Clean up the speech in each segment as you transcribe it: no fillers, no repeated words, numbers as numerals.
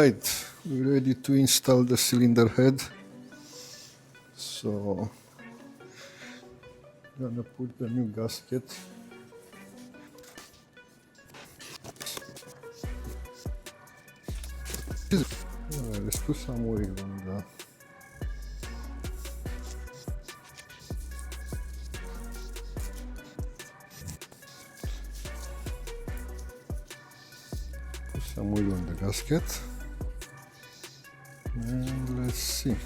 Alright, we're ready to install the cylinder head. So, gonna put the new gasket. Let's put some oil on the gasket, and let's see.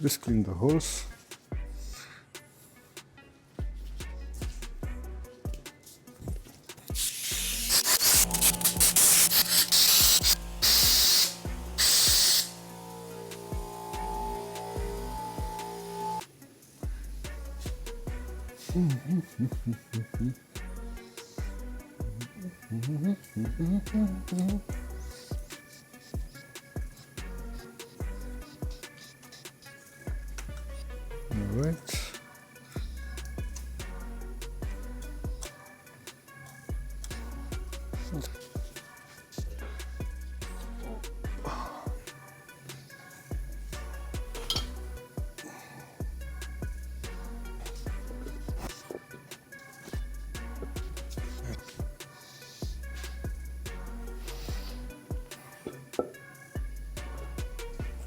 Let's clean the holes. All right.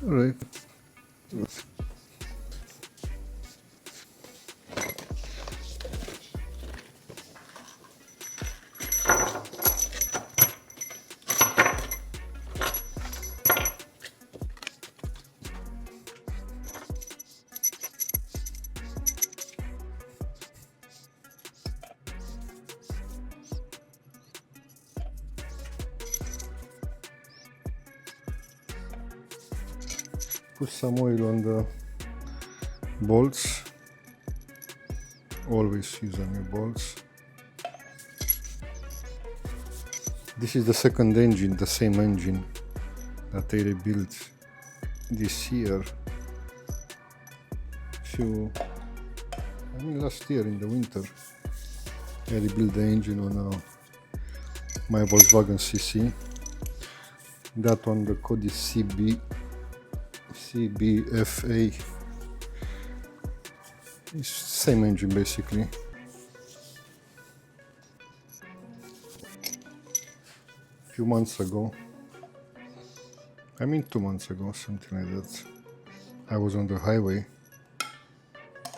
All right. Put some oil on the bolts. Always use a new bolts. This is the second engine, the same engine that they rebuilt this year. Last year in the winter, I rebuilt the engine on my Volkswagen CC. That one, the code is CBFA. It's same engine basically. A few months ago, 2 months ago, something like that, I was on the highway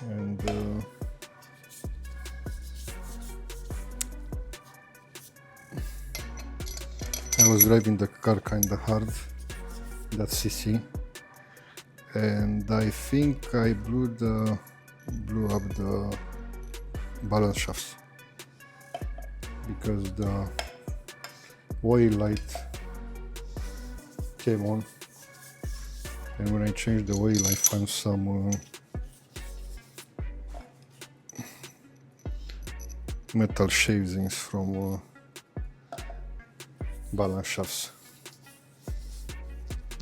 and I was driving the car kinda hard, that CC, and I think I blew up the balance shafts because the oil light came on, and when I changed the oil I found some metal shavings from balance shafts,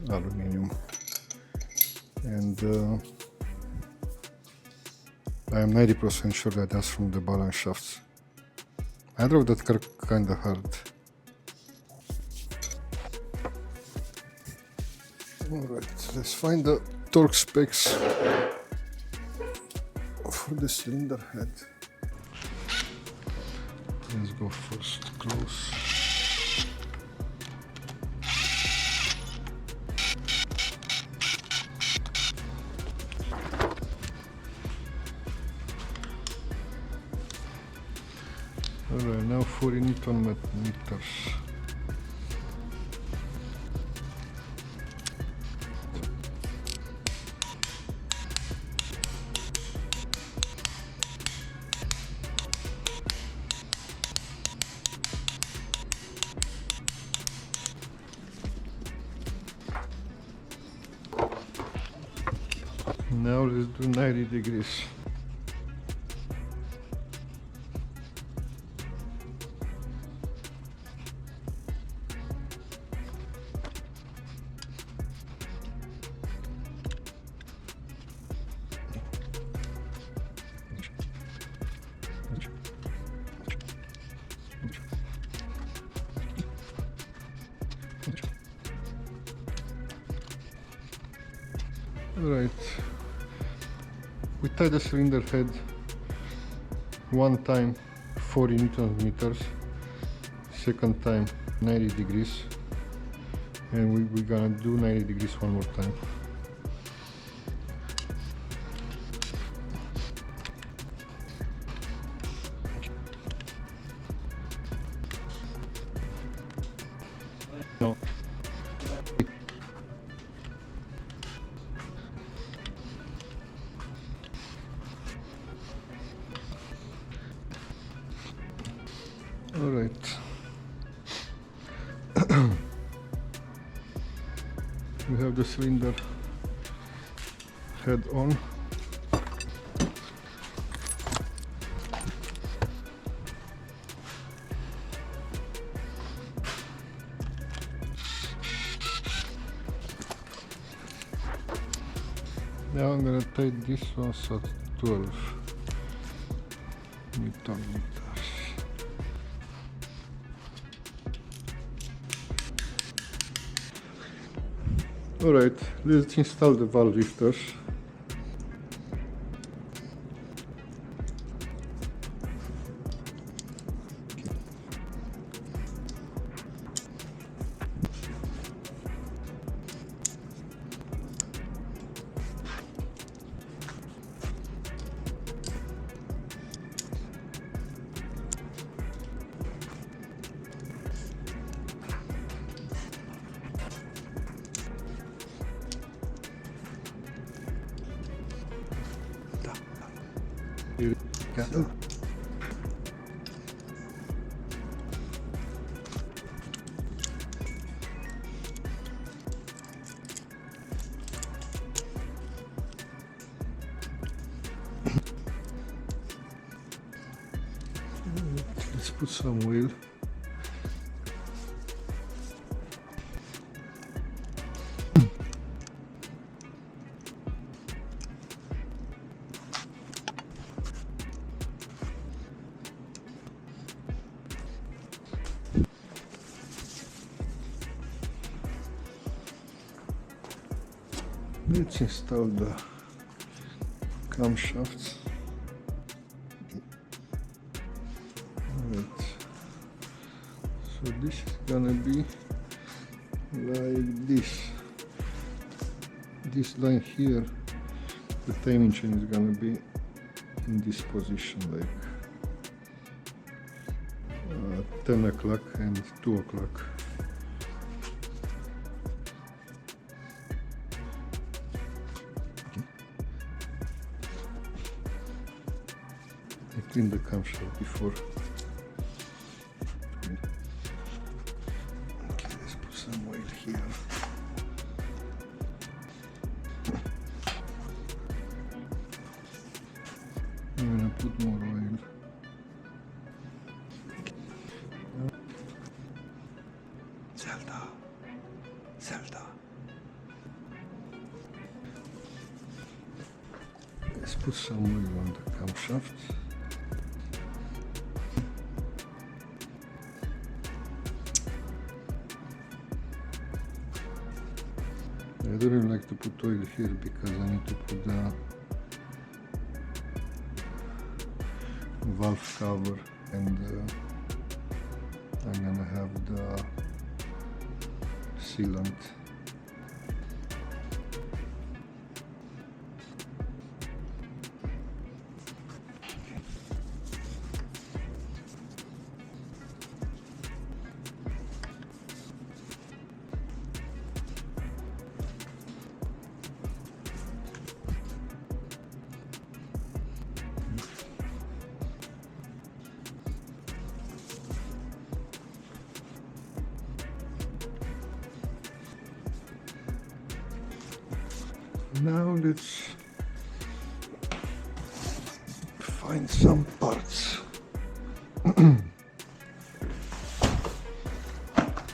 aluminium, and I am 90% sure that that's from the balance shafts. I drove that car kinda hard. Alright, let's find the torque specs for the cylinder head. Let's go first close. Alright, now 40 Newton meters. Now let's do 90 degrees. Alright, we tie the cylinder head one time 40 Newton meters, second time 90 degrees, and we're gonna do 90 degrees one more time. No. All right. We have the cylinder head on. Now I'm gonna tie this one at 12 Newton meters. Alright, let's install the valve lifters. Here we go. Let's put some oil. Let's install the camshafts. Right. So this is gonna be like this. This line here, the timing chain is gonna be in this position, like 10 o'clock and 2 o'clock. I cleaned the camshaft before. Okay, let's put some oil here. I'm gonna put more oil. Zelda. Let's put some oil on the camshaft. I don't really like to put oil here because I need to put the valve cover, and I'm gonna have the sealant. Now let's find some parts.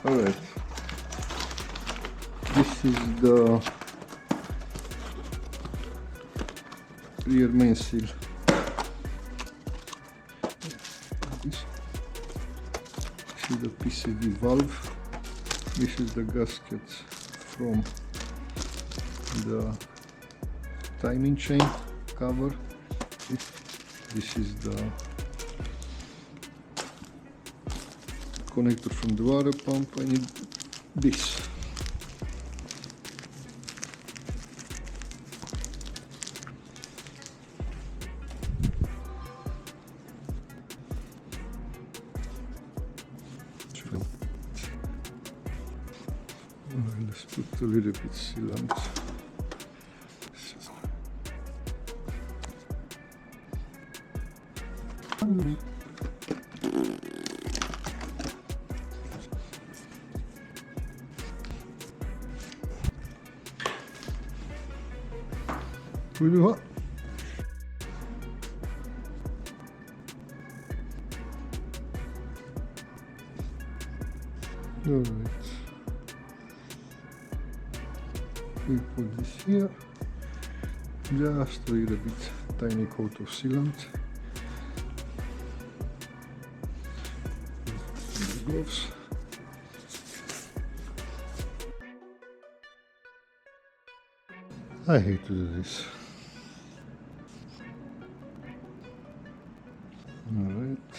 Alright, this is the rear main seal. This is the PCV valve. This is the gasket from the timing chain cover. This is the connector from the water pump. I need this. Let's put a little bit sealant. We do what? All right. We put this here. Just a little bit tiny coat of sealant. Gloves. I hate to do this. All right.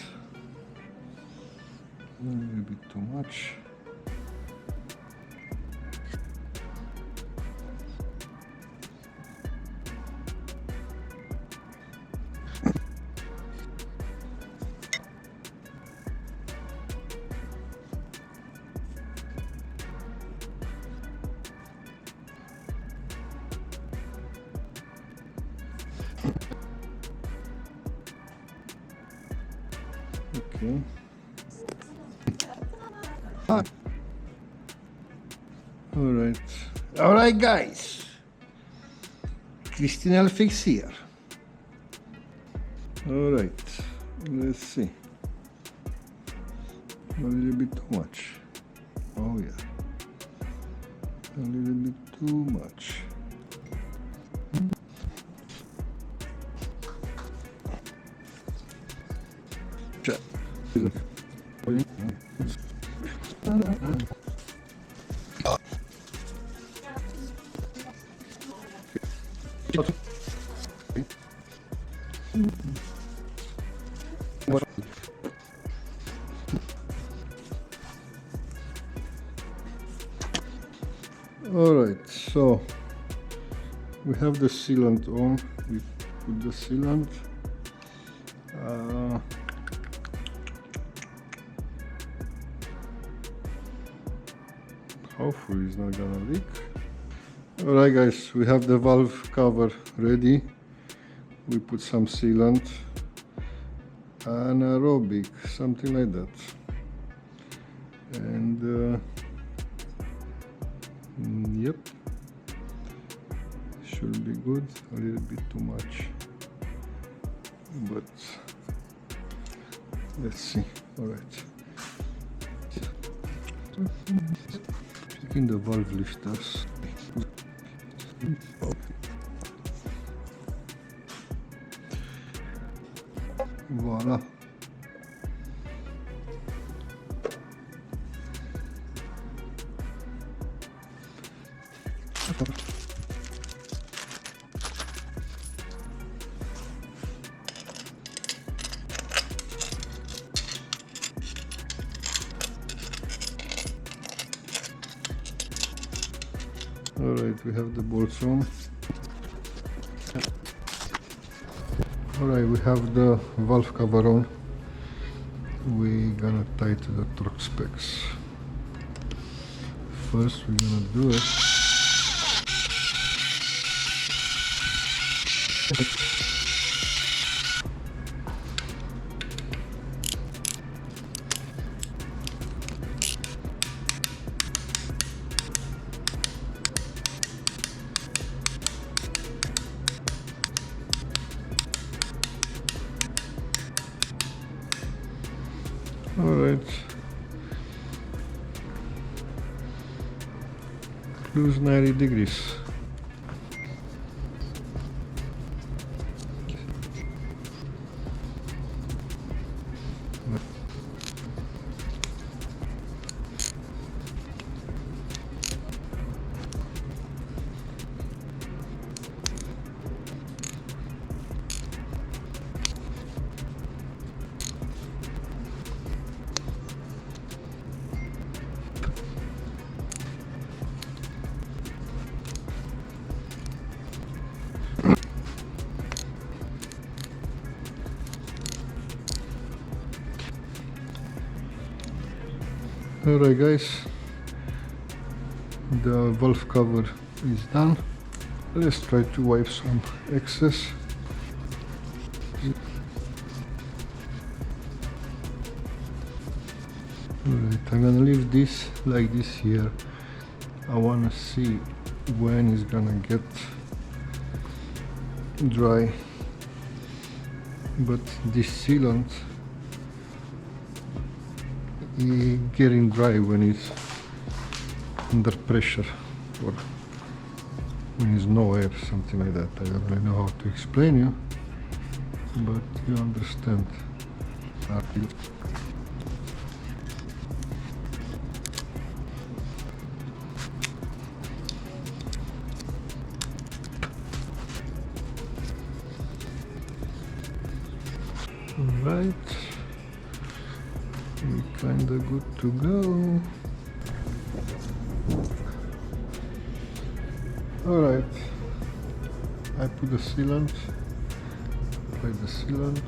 A little bit too much. Okay. All right, guys. Christina fix here. All right. Let's see. A little bit too much. Oh yeah. A little bit too much. All right, so we have the sealant on. We put the sealant. Hopefully it's not gonna leak. All right, guys, we have the valve cover ready. We put some sealant, anaerobic, something like that, and yep, should be good. A little bit too much, but let's see. All right, taking the valve lifters. Voila. All right, we have the bolts on. All right, we have the valve cover on. We're gonna tie to the torque specs. First, we're gonna do it. All right. Close 90 degrees. Alright guys, the valve cover is done. Let's try to wipe some excess. Alright, I'm gonna leave this like this here. I wanna see when it's gonna get dry, but this sealant is getting dry when it's under pressure or when there's no air, something like that. I don't really know how to explain you, but you understand. Alright, we're kinda good to go. Alright, I put the sealant, apply the sealant.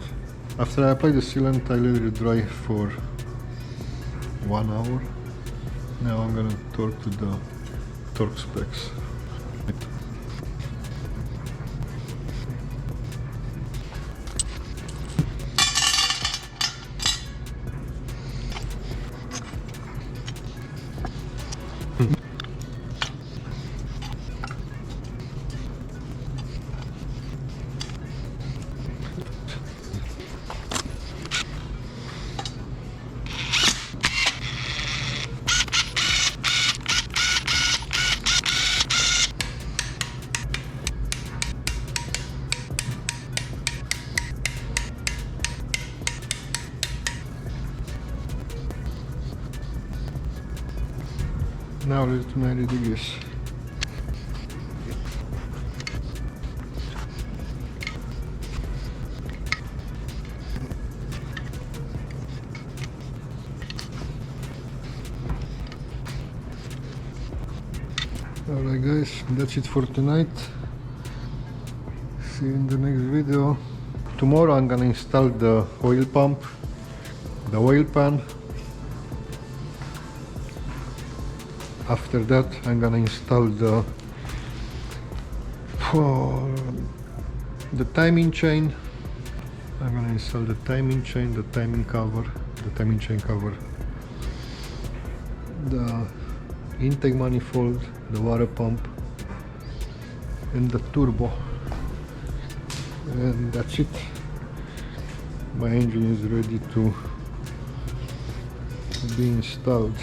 After I apply the sealant, I let it dry for 1 hour. Now I'm gonna torque to the torque specs. Now let's do 90 degrees. Alright guys, that's it for tonight. See you in the next video. Tomorrow I'm gonna install the oil pump, the oil pan. After that I'm gonna install the timing chain. I'm gonna install the timing chain, the timing cover, the timing chain cover, the intake manifold, the water pump, and the turbo. And that's it. My engine is ready to be installed.